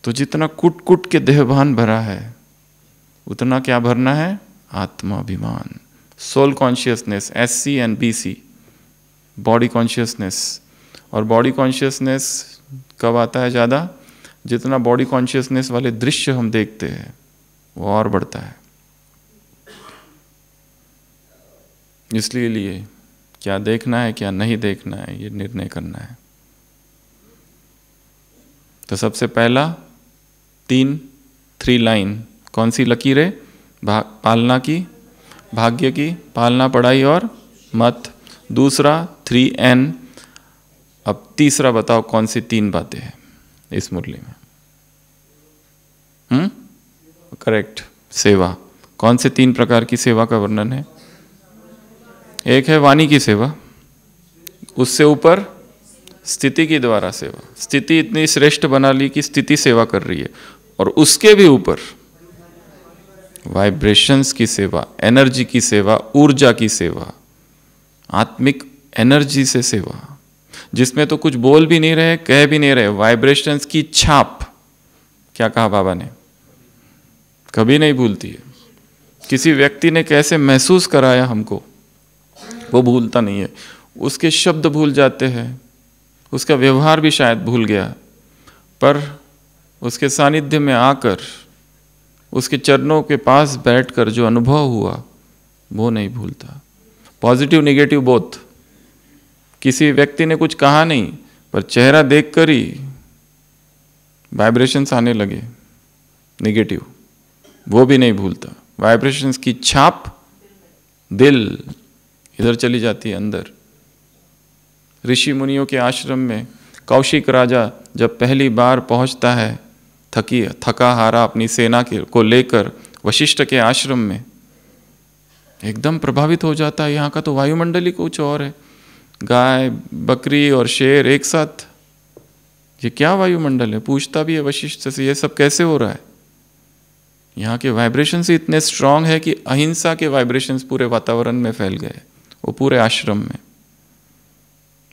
तो जितना कुट कुट के देहभान भरा है, उतना क्या भरना है, आत्माभिमान, soul consciousness, SC and BC, body consciousness. और बॉडी कॉन्शियसनेस कब आता है ज़्यादा, जितना बॉडी कॉन्शियसनेस वाले दृश्य हम देखते हैं वो और बढ़ता है। इसलिए क्या देखना है क्या नहीं देखना है, ये निर्णय करना है। तो सबसे पहला 3 लाइन कौन सी लकीरें, पालना की, भाग्य की, पालना, पढ़ाई और मत। दूसरा 3N। अब तीसरा बताओ कौन सी 3 बातें हैं इस मुरली में। करेक्ट, सेवा। कौन से 3 प्रकार की सेवा का वर्णन है, एक है वाणी की सेवा, उससे ऊपर स्थिति के द्वारा सेवा, स्थिति इतनी श्रेष्ठ बना ली कि स्थिति सेवा कर रही है, और उसके भी ऊपर वाइब्रेशंस की सेवा, एनर्जी की सेवा, ऊर्जा की सेवा, आत्मिक एनर्जी से सेवा, जिसमें तो कुछ बोल भी नहीं रहे, कह भी नहीं रहे, वाइब्रेशंस की छाप। क्या कहा बाबा ने, कभी नहीं भूलती है। किसी व्यक्ति ने कैसे महसूस कराया हमको, वो भूलता नहीं है। उसके शब्द भूल जाते हैं, उसका व्यवहार भी शायद भूल गया, पर उसके सानिध्य में आकर, उसके चरणों के पास बैठकर जो अनुभव हुआ वो नहीं भूलता। Positive negative both. किसी व्यक्ति ने कुछ कहा नहीं, पर चेहरा देखकर ही वाइब्रेशंस आने लगे नेगेटिव, वो भी नहीं भूलता। वाइब्रेशंस की छाप दिल इधर चली जाती है अंदर। ऋषि मुनियों के आश्रम में कौशिक राजा जब पहली बार पहुंचता है, थका हारा अपनी सेना को लेकर वशिष्ठ के आश्रम में, एकदम प्रभावित हो जाता है। यहाँ का तो वायुमंडल ही कुछ और है, गाय बकरी और शेर एक साथ, ये क्या वायुमंडल है। पूछता भी है वशिष्ठ से, ये सब कैसे हो रहा है। यहाँ के वाइब्रेशंस इतने स्ट्रांग है कि अहिंसा के वाइब्रेशंस पूरे वातावरण में फैल गए, वो पूरे आश्रम में।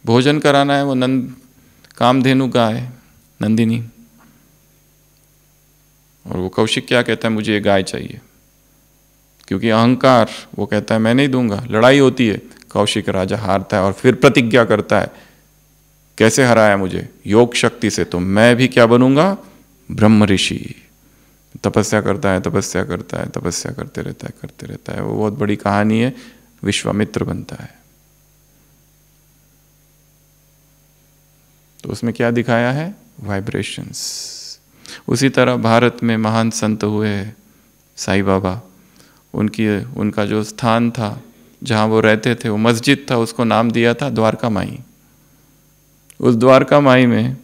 भोजन कराना है, वो कामधेनु गाय नंदिनी, और वो कौशिक क्या कहता है, मुझे ये गाय चाहिए, क्योंकि अहंकार, वो कहता है मैं नहीं दूंगा। लड़ाई होती है, कौशिक राजा हारता है और फिर प्रतिज्ञा करता है, कैसे हराया मुझे, योग शक्ति से, तो मैं भी क्या बनूंगा, ब्रह्म ऋषि। तपस्या करता है, तपस्या करता है, तपस्या करते रहता है। वो बहुत बड़ी कहानी है, विश्वामित्र बनता है। तो उसमें क्या दिखाया है, वाइब्रेशंस। उसी तरह भारत में महान संत हुए साईं बाबा, उनका जो स्थान था जहाँ वो रहते थे, वो मस्जिद था, उसको नाम दिया था द्वारका माई। उस द्वारका माई में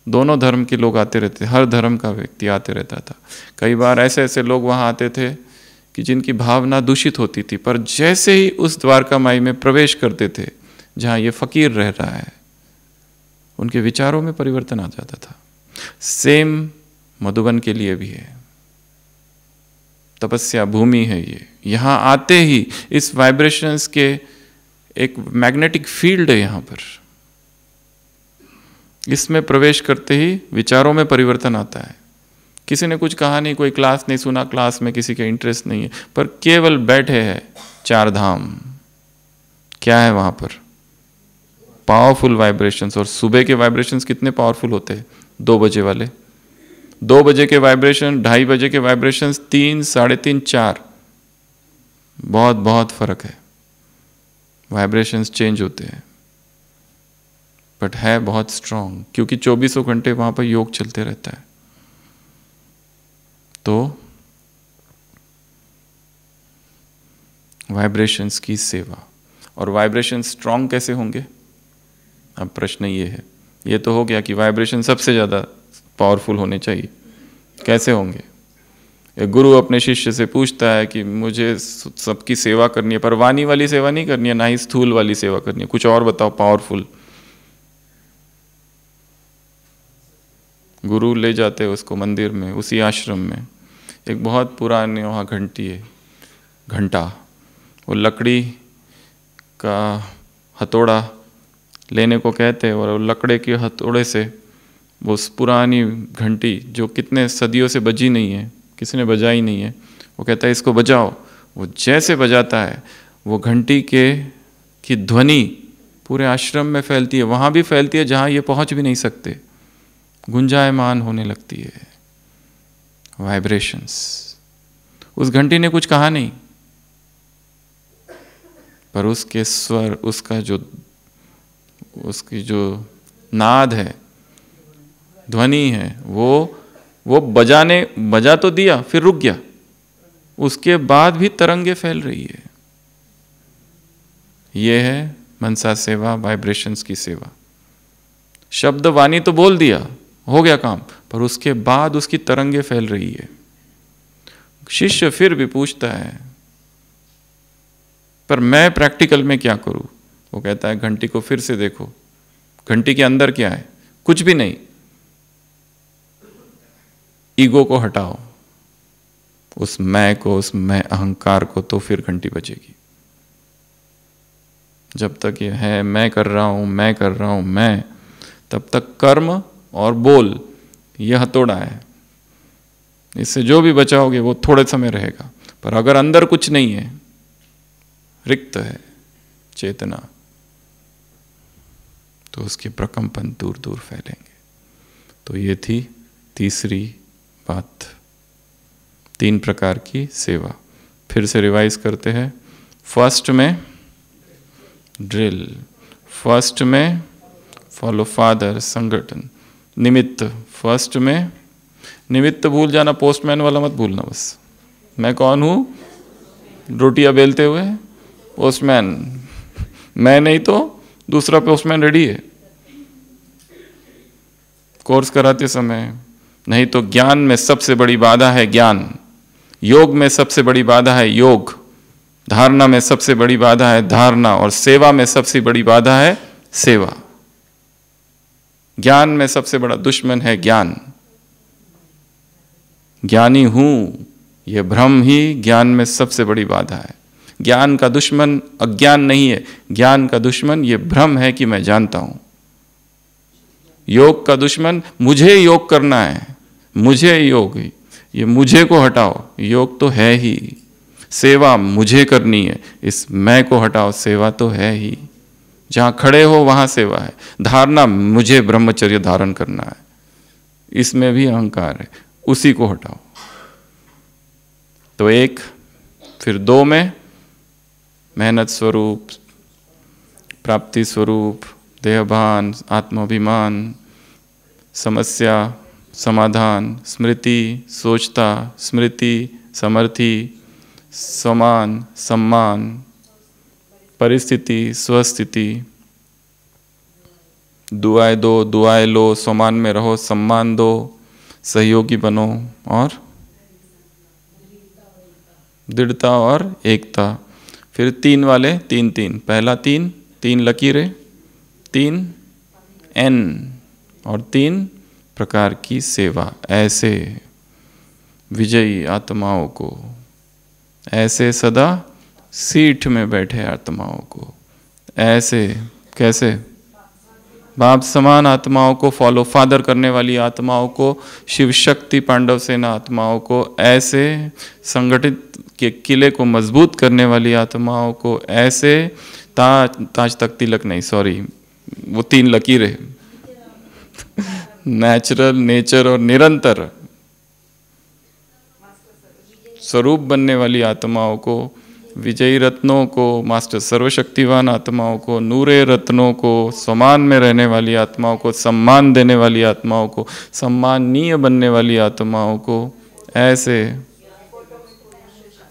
दोनों धर्म के लोग आते रहते, हर धर्म का व्यक्ति आते रहता था। कई बार ऐसे ऐसे लोग वहाँ आते थे कि जिनकी भावना दूषित होती थी, पर जैसे ही उस द्वारका माई में प्रवेश करते थे जहाँ ये फकीर रह रहा है, उनके विचारों में परिवर्तन आ जाता था। सेम मधुबन के लिए भी है, तपस्या भूमि है ये। यहाँ आते ही इस वाइब्रेशंस के एक मैग्नेटिक फील्ड है यहाँ पर, इसमें प्रवेश करते ही विचारों में परिवर्तन आता है। किसी ने कुछ कहा नहीं, कोई क्लास नहीं सुना, क्लास में किसी का इंटरेस्ट नहीं है, पर केवल बैठे हैं 4 धाम, क्या है वहाँ पर, पावरफुल वाइब्रेशंस। और सुबह के वाइब्रेशंस कितने पावरफुल होते हैं, 2 बजे वाले, 2 बजे के वाइब्रेशन, 2:30 बजे के वाइब्रेशंस, 3, 3:30, 4, बहुत बहुत फर्क है। वाइब्रेशंस चेंज होते हैं, बट है बहुत स्ट्रांग, क्योंकि 24 घंटे वहां पर योग चलते रहता है। तो वाइब्रेशंस की सेवा। और वाइब्रेशन स्ट्रांग कैसे होंगे, अब प्रश्न ये है, ये तो हो गया कि वाइब्रेशन सबसे ज़्यादा पावरफुल होने चाहिए, कैसे होंगे? एक गुरु अपने शिष्य से पूछता है कि मुझे सबकी सेवा करनी है, पर वाणी वाली सेवा नहीं करनी है, ना ही स्थूल वाली सेवा करनी है, कुछ और बताओ पावरफुल। गुरु ले जाते हैं उसको मंदिर में, उसी आश्रम में एक बहुत पुरानी वहाँ घंटी है, घंटा, वो लकड़ी का हथौड़ा लेने को कहते हैं, और वो लकड़े के हथौड़े से वो उस पुरानी घंटी जो कितने सदियों से बजी नहीं है, किसी ने बजाई नहीं है, वो कहता है इसको बजाओ। वो जैसे बजाता है वो घंटी की ध्वनि पूरे आश्रम में फैलती है, वहाँ भी फैलती है जहाँ ये पहुँच भी नहीं सकते, गुंजायमान होने लगती है वाइब्रेशंस। उस घंटी ने कुछ कहा नहीं, पर उसके स्वर, उसकी जो नाद है, ध्वनि है, वो बजा तो दिया, फिर रुक गया, उसके बाद भी तरंगे फैल रही है। ये है मनसा सेवा, वाइब्रेशंस की सेवा। शब्द वाणी तो बोल दिया, हो गया काम, पर उसके बाद उसकी तरंगे फैल रही है। शिष्य फिर भी पूछता है, पर मैं प्रैक्टिकल में क्या करूं? वो कहता है घंटी को फिर से देखो, घंटी के अंदर क्या है? कुछ भी नहीं। ईगो को हटाओ, उस मैं को, उस मैं अहंकार को, तो फिर घंटी बजेगी। जब तक ये है मैं कर रहा हूं, मैं कर रहा हूं, मैं, तब तक कर्म और बोल ये हथौड़ा है, इससे जो भी बचाओगे वो थोड़े समय रहेगा। पर अगर अंदर कुछ नहीं है, रिक्त है चेतना, तो उसके प्रकंपन दूर दूर फैलेंगे। तो ये थी तीसरी बात, 3 प्रकार की सेवा। फिर से रिवाइज करते हैं। फर्स्ट में ड्रिल, फर्स्ट में फॉलो फादर, संगठन, निमित्त। फर्स्ट में निमित्त भूल जाना, पोस्टमैन वाला मत भूलना। बस मैं कौन हूं? रोटियां बेलते हुए पोस्टमैन, मैं नहीं तो दूसरा पोस्टमैन रेडी है कोर्स कराते समय। नहीं तो ज्ञान में सबसे बड़ी बाधा है ज्ञान, योग में सबसे बड़ी बाधा है योग, धारणा में सबसे बड़ी बाधा है धारणा, और सेवा में सबसे बड़ी बाधा है सेवा। ज्ञान में सबसे बड़ा दुश्मन है ज्ञान। ज्ञानी हूं यह भ्रम ही ज्ञान में सबसे बड़ी बाधा है। ज्ञान का दुश्मन अज्ञान नहीं है, ज्ञान का दुश्मन ये भ्रम है कि मैं जानता हूं। योग का दुश्मन मुझे योग करना है, मुझे योग, ये मुझे को हटाओ, योग तो है ही। सेवा मुझे करनी है, इस मैं को हटाओ, सेवा तो है ही। जहां खड़े हो वहां सेवा है। धारणा मुझे ब्रह्मचर्य धारण करना है, इसमें भी अहंकार है, उसी को हटाओ। तो 1, फिर 2 में मेहनत स्वरूप, प्राप्ति स्वरूप, देहभान, आत्माभिमान, समस्या समाधान, स्मृति सोचता, स्मृति समर्थी, समान सम्मान, परिस्थिति स्वस्थिति, दुआएं दो दुआएं लो, समान में रहो सम्मान दो, सहयोगी बनो, और दृढ़ता और एकता। फिर 3 वाले 3 पहला 3 लकीरें, 3 N और 3 प्रकार की सेवा। ऐसे विजयी आत्माओं को, ऐसे सदा सीट में बैठे आत्माओं को, ऐसे कैसे बाप समान आत्माओं को, फॉलो फादर करने वाली आत्माओं को, शिव शक्ति पांडव सेना आत्माओं को, ऐसे संगठित के किले को मजबूत करने वाली आत्माओं को, ऐसे ताज तक तिलक नहीं, सॉरी वो 3 लकीरें नेचुरल, नेचर और निरंतर स्वरूप बनने वाली आत्माओं को, विजयी रत्नों को, मास्टर सर्वशक्तिवान आत्माओं को, नूरे रत्नों को, समान में रहने वाली आत्माओं को, सम्मान देने वाली आत्माओं को, सम्माननीय बनने वाली आत्माओं को, ऐसे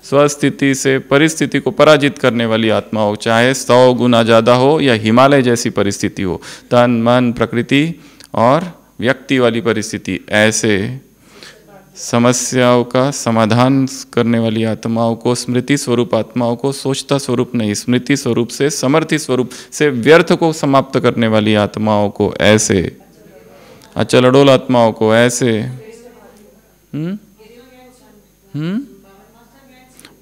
स्वस्थिति से परिस्थिति को पराजित करने वाली आत्मा हो, चाहे 100 गुना ज़्यादा हो या हिमालय जैसी परिस्थिति हो, तन मन प्रकृति और व्यक्ति वाली परिस्थिति, ऐसे समस्याओं का समाधान करने वाली आत्माओं को, स्मृति स्वरूप आत्माओं को, सोचता स्वरूप नहीं स्मृति स्वरूप से, समर्थि स्वरूप से व्यर्थ को समाप्त करने वाली आत्माओं को ऐसे, अचल अडोल आत्माओं को ऐसे,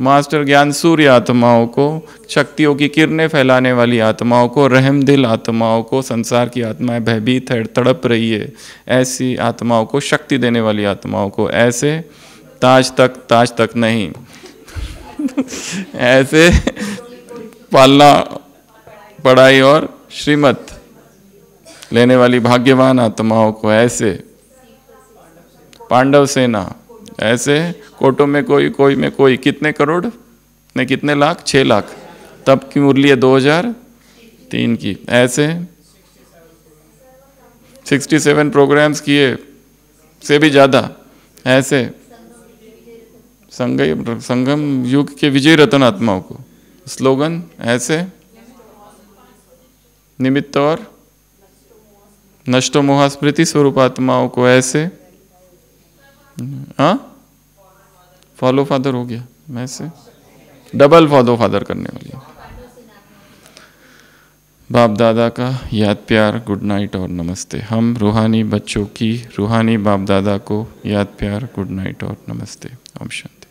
मास्टर ज्ञान सूर्य आत्माओं को, शक्तियों की किरणें फैलाने वाली आत्माओं को, रहम दिल आत्माओं को, संसार की आत्माएं भयभीत है, तड़प रही है, ऐसी आत्माओं को, शक्ति देने वाली आत्माओं को ऐसे, ताज तक नहीं ऐसे पालना, पढ़ाई और श्रीमत लेने वाली भाग्यवान आत्माओं को ऐसे, पांडव सेना ऐसे, कोटों में कोई में कोई, कितने करोड़ ने कितने लाख, 6 लाख, तब की मुरली है 2003 की, ऐसे 67 प्रोग्राम्स किए से भी ज़्यादा, ऐसे संगम युग के विजय रतन आत्माओं को, स्लोगन ऐसे, निमित्त और नष्टो मोहा स्मृति स्वरूप आत्माओं को ऐसे, हाँ फॉलो फादर हो गया, मैं से डबल फॉलो फादर करने वाली है। बाप दादा का याद प्यार, गुड नाइट और नमस्ते। हम रूहानी बच्चों की रूहानी बाप दादा को याद प्यार, गुड नाइट और नमस्ते। ओम शांति।